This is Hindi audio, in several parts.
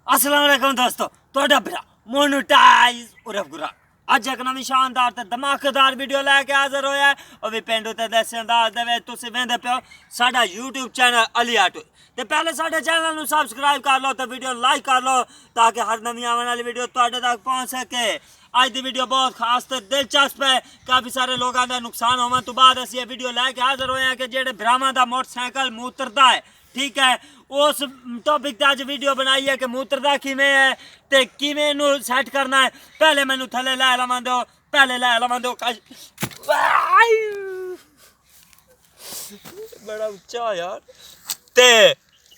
अस्सलाम वालेकुम दोस्तों, ਤੁਹਾਡਾ ਭਰਾ ਮੋਨੋਟਾਈਜ਼ ਉਰਫ ਗੁਰਾ ਅੱਜ ਇੱਕ ਨਵੀਂ ਸ਼ਾਨਦਾਰ ਤੇ ਧਮਾਕੇਦਾਰ ਵੀਡੀਓ ਲੈ ਕੇ ਹਾਜ਼ਰ ਹੋਇਆ ਹੈ। ਉਹ ਵੀ ਪਿੰਡੂ ਤੇ ਦੇਸੀ ਅੰਦਾਜ਼ ਦੇ ਵਿੱਚ ਤੁਸੀਂ ਵੇਖਦੇ ਪਿਓ ਸਾਡਾ YouTube ਚੈਨਲ ਅਲੀ ਆਟੋ ਤੇ ਪਹਿਲੇ ਸਾਡੇ ਚੈਨਲ ਨੂੰ ਸਬਸਕ੍ਰਾਈਬ ਕਰ ਲਓ ਤੇ ਵੀਡੀਓ ਲਾਈਕ ਕਰ ਲਓ ਤਾਂ ਕਿ ਹਰ ਨਵੀਂ ਆਉਣ ਵਾਲੀ ਵੀਡੀਓ ਤੁਹਾਡੇ ਤੱਕ ਪਹੁੰਚ ਸਕੇ। ਅੱਜ ਦੀ ਵੀਡੀਓ बहुत खास ਤੇ ਦਿਲਚਸਪ ਹੈ। ਕਾਫੀ ਸਾਰੇ ਲੋਕਾਂ ਦਾ ਨੁਕਸਾਨ ਹੋਣ ਤੋਂ ਬਾਅਦ ਅਸੀਂ ਇਹ ਵੀਡੀਓ ਲੈ ਕੇ ਹਾਜ਼ਰ ਹੋਏ ਹਾਂ ਕਿ ਜਿਹੜੇ ਭਰਾਵਾਂ ਦਾ ਮੋਟਰਸਾਈਕਲ ਮੂਤਰਦਾ ਹੈ, ठीक है, उस टॉपिक अज वीडियो बनाई है कि मूत्रदा किवें है ते किवें नू सैट करना है। पहले मैनू थले लै लवां दो, पहले लै लवां दो। बड़ा उच्चा यार। ते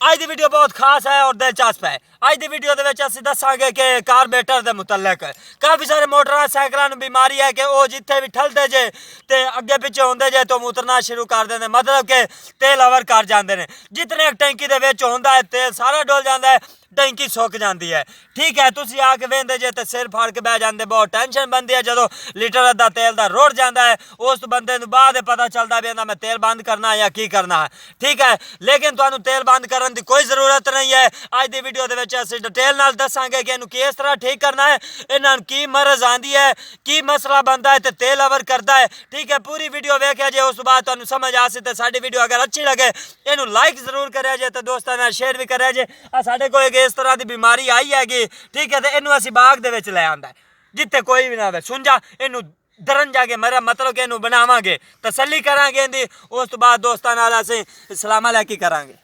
अज दी वीडियो बहुत खास है और दिलचस्प है। अज दी वीडियो दे विच असीं दस्सांगे कि कारबोरेटर दे मुतलक काफ़ी सारे मोटरसाइकिलों नूं बीमारी है कि वो जिथे भी ठलदे जे ते अगे पिछे होंदे जे तो मूत्रना शुरू कर देंदे, मतलब कि तेल ओवर कर जाते हैं। जितने टैंकी दे विच होंदा है तेल सारा डुल जाता है, टैंकी सुक जाती है। ठीक है, तुसीं आके वेंदे जे ते सिर फाड़ के बह जाते, बहुत टेंशन बनती है जदों लीटर अद्धा तेल दा रुड़ जाता है। उस बंदे नूं बाद पता चलता भी मैं तेल बंद करना या की करना है। ठीक है, लेकिन तुहानूं तेल बंद करने की कोई ज़रूरत नहीं है। अज दी वीडियो दे विच असीं डिटेल नाल दस्सांगे कि इहनूं किस तरह ठीक करना है, इन्हां नूं की मरज़ आंदी है, की मसला बनता है ते तेल ओवर करता है। ठीक है, पूरी वीडियो वेखिया जे, उस बाद तुहानूं समझ आ सी ते साडी वीडियो अगर अच्छी लगे इहनूं लाइक जरूर करिया जे ते दोस्तां नाल शेयर भी करिया जे। साडे कोल इस तरह की बीमारी आई हैगी, ठीक है, तो इनू असीं बाग दे विच लै आंदा जिथे कोई भी ना सुंझा इनू दरन जाके मरा, मतलब कि इनू बनावांगे, तसल्ली करांगे इहदी। उस तो बाद दोस्तां नाल असीं सलाम अलैकुम करांगे।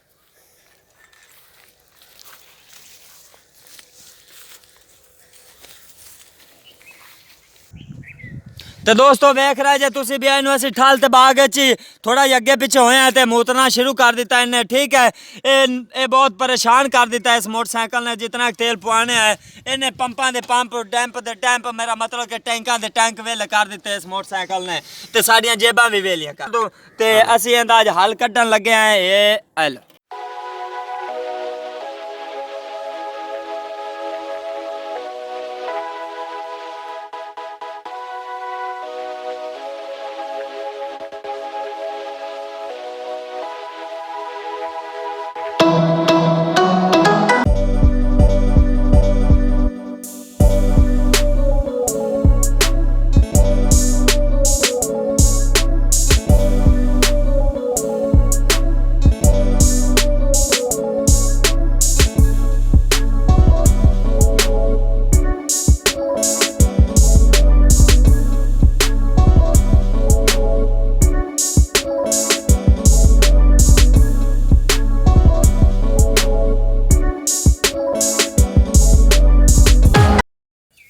तो दोस्तों वेख रहे जे तुसीं भी इनू असीं ठल ते बाग च थोड़ा जिहा अगे पिछे होए ते मूतना शुरू कर दिता इन्हें। ठीक है, ये बहुत परेशान कर दिता इस मोटरसाइकिल ने। जितना तेल पवाने है इन्हें पंपां दे पंप, डैंप दे डैंप, मेरा मतलब कि टैंकां दे टैंक वेले कर दिते इस मोटरसाइकिल ने ते साडियां जेबां भी वेलियां कर दो। ते असीं इहदा अज हल कड्ढन लगे हैं। ये एल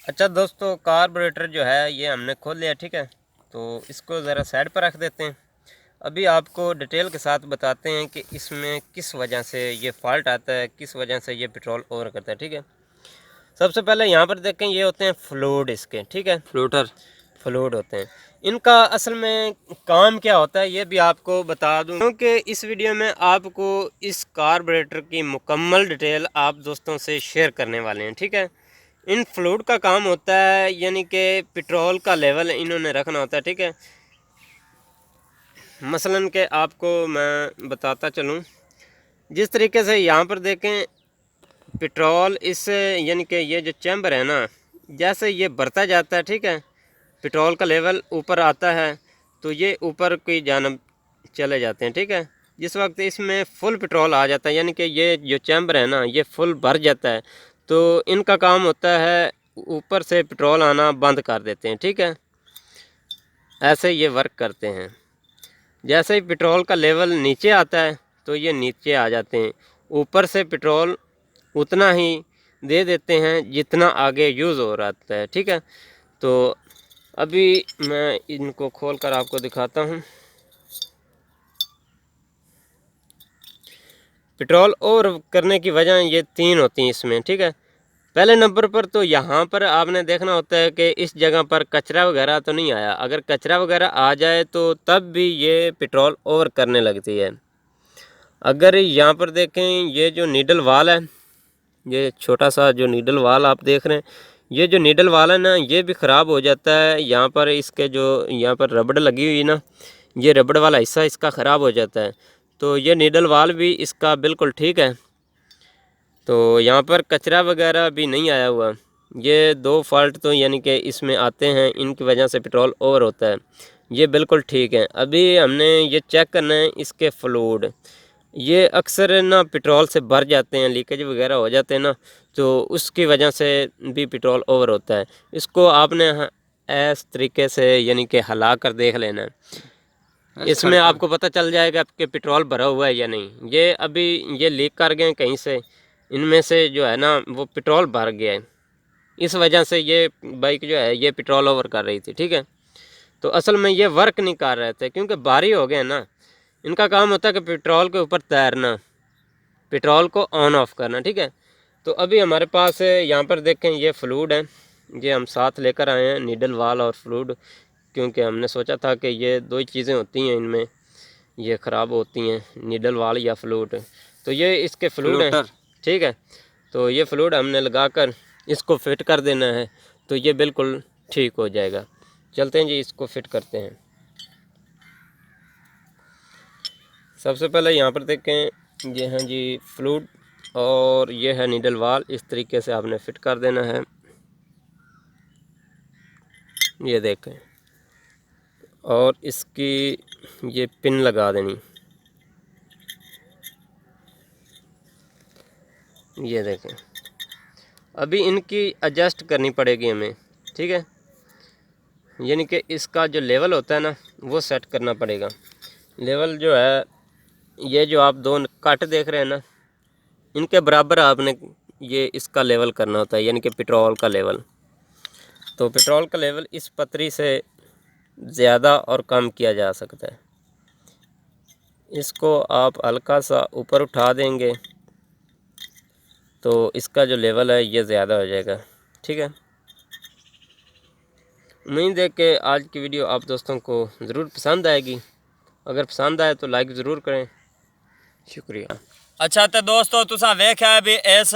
अच्छा दोस्तों, कार्बोरेटर जो है ये हमने खोल लिया। ठीक है, तो इसको ज़रा साइड पर रख देते हैं। अभी आपको डिटेल के साथ बताते हैं कि इसमें किस वजह से ये फॉल्ट आता है, किस वजह से ये पेट्रोल ओवर करता है। ठीक है, सबसे पहले यहाँ पर देखें, ये होते हैं फ्लूइड इसके। ठीक है, फ्लूइड होते हैं। इनका असल में काम क्या होता है ये भी आपको बता दूँ, क्योंकि इस वीडियो में आपको इस कार्बोरेटर की मुकम्मल डिटेल आप दोस्तों से शेयर करने वाले हैं। ठीक है, इन फ्लूइड का काम होता है यानी कि पेट्रोल का लेवल इन्होंने रखना होता है। ठीक है, मसलन के आपको मैं बताता चलूँ, जिस तरीके से यहाँ पर देखें पेट्रोल इस यानी कि ये जो चैम्बर है ना, जैसे ये बढ़ता जाता है, ठीक है, पेट्रोल का लेवल ऊपर आता है तो ये ऊपर की जानब चले जाते हैं। ठीक है, जिस वक्त इसमें फुल पेट्रोल आ जाता है यानी कि ये जो चैम्बर है ना ये फुल भर जाता है, तो इनका काम होता है ऊपर से पेट्रोल आना बंद कर देते हैं। ठीक है, ऐसे ये वर्क करते हैं। जैसे ही पेट्रोल का लेवल नीचे आता है तो ये नीचे आ जाते हैं, ऊपर से पेट्रोल उतना ही दे देते हैं जितना आगे यूज़ हो रहा है। ठीक है, तो अभी मैं इनको खोल कर आपको दिखाता हूँ। पेट्रोल ओवर करने की वजह ये 3 होती हैं इसमें। ठीक है, पहले नंबर पर तो यहाँ पर आपने देखना होता है कि इस जगह पर कचरा वगैरह तो नहीं आया। अगर कचरा वगैरह आ जाए तो तब भी ये पेट्रोल ओवर करने लगती है। अगर यहाँ पर देखें, ये जो नीडल वाल है, ये छोटा सा जो नीडल वाल आप देख रहे हैं, ये जो नीडल वाल है ना ये भी ख़राब हो जाता है। यहाँ पर इसके जो यहाँ पर रबड़ लगी हुई ना, ये रबड़ वाला हिस्सा इसका ख़राब हो जाता है। तो ये नीडल वाल भी इसका बिल्कुल ठीक है। तो यहाँ पर कचरा वगैरह भी नहीं आया हुआ। ये 2 फॉल्ट तो यानी कि इसमें आते हैं, इनकी वजह से पेट्रोल ओवर होता है। ये बिल्कुल ठीक है। अभी हमने ये चेक करना है इसके फ्लूइड, ये अक्सर ना पेट्रोल से भर जाते हैं, लीकेज वगैरह हो जाते हैं ना, तो उसकी वजह से भी पेट्रोल ओवर होता है। इसको आपने इस तरीके से यानी कि हिला कर देख लेना है। इसमें आपको पता चल जाएगा कि पेट्रोल भरा हुआ है या नहीं। ये अभी ये लीक कर गए कहीं से, इनमें से जो है ना वो पेट्रोल भर गया है, इस वजह से ये बाइक जो है ये पेट्रोल ओवर कर रही थी, ठीक है। तो असल में ये वर्क नहीं कर रहे थे क्योंकि भारी हो गए ना। इनका काम होता है कि पेट्रोल के ऊपर तैरना, पेट्रोल को ऑन ऑफ करना, ठीक है। तो अभी हमारे पास यहाँ पर देखें ये फ्लूइड है, ये हम साथ लेकर आए हैं, नीडल वाल और फ्लूइड, क्योंकि हमने सोचा था कि ये 2 ही चीज़ें होती हैं इनमें, ये ख़राब होती हैं, नीडल वाल या फ्लूइड। तो ये इसके फ्लूइड है, ठीक है। तो ये फ्लूइड हमने लगाकर इसको फिट कर देना है, तो ये बिल्कुल ठीक हो जाएगा। चलते हैं जी, इसको फिट करते हैं। सबसे पहले यहाँ पर देखें, ये हैं जी फ्लूइड और ये है नीडल वाल। इस तरीके से आपने फिट कर देना है, ये देखें। और इसकी ये पिन लगा देनी, ये देखें। अभी इनकी एडजस्ट करनी पड़ेगी हमें, ठीक है। यानी कि इसका जो लेवल होता है ना वो सेट करना पड़ेगा। लेवल जो है, ये जो आप 2 कट देख रहे हैं ना, इनके बराबर आपने ये इसका लेवल करना होता है, यानी कि पेट्रोल का लेवल। तो पेट्रोल का लेवल इस पतरी से ज़्यादा और कम किया जा सकता है। इसको आप हल्का सा ऊपर उठा देंगे तो इसका जो लेवल है ये ज़्यादा हो जाएगा, ठीक है। उम्मीद है कि आज की वीडियो आप दोस्तों को ज़रूर पसंद आएगी। अगर पसंद आए तो लाइक ज़रूर करें, शुक्रिया। अच्छा तो दोस्तों तुसा वेख्या भी इस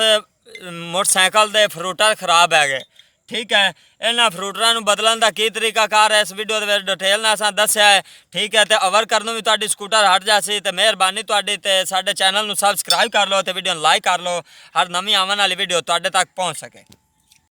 मोटरसाइकिल दे फ्रूटर खराब है गए, ठीक है। इन्होंने फ्रूटरां नूं बदलन दा की तरीका कार है इस वीडियो दे डिटेल नाल असां दस्या है, ठीक है। तो ओवर करनों भी तुहाडी स्कूटर हट जासी, तो मेहरबानी तुहाडी ते साडे चैनल नूं सबसक्राइब कर लो, तो वीडियो नूं लाइक कर लो, हर नवीं आवन वाली वीडियो तुहाडे तक पहुँच सके।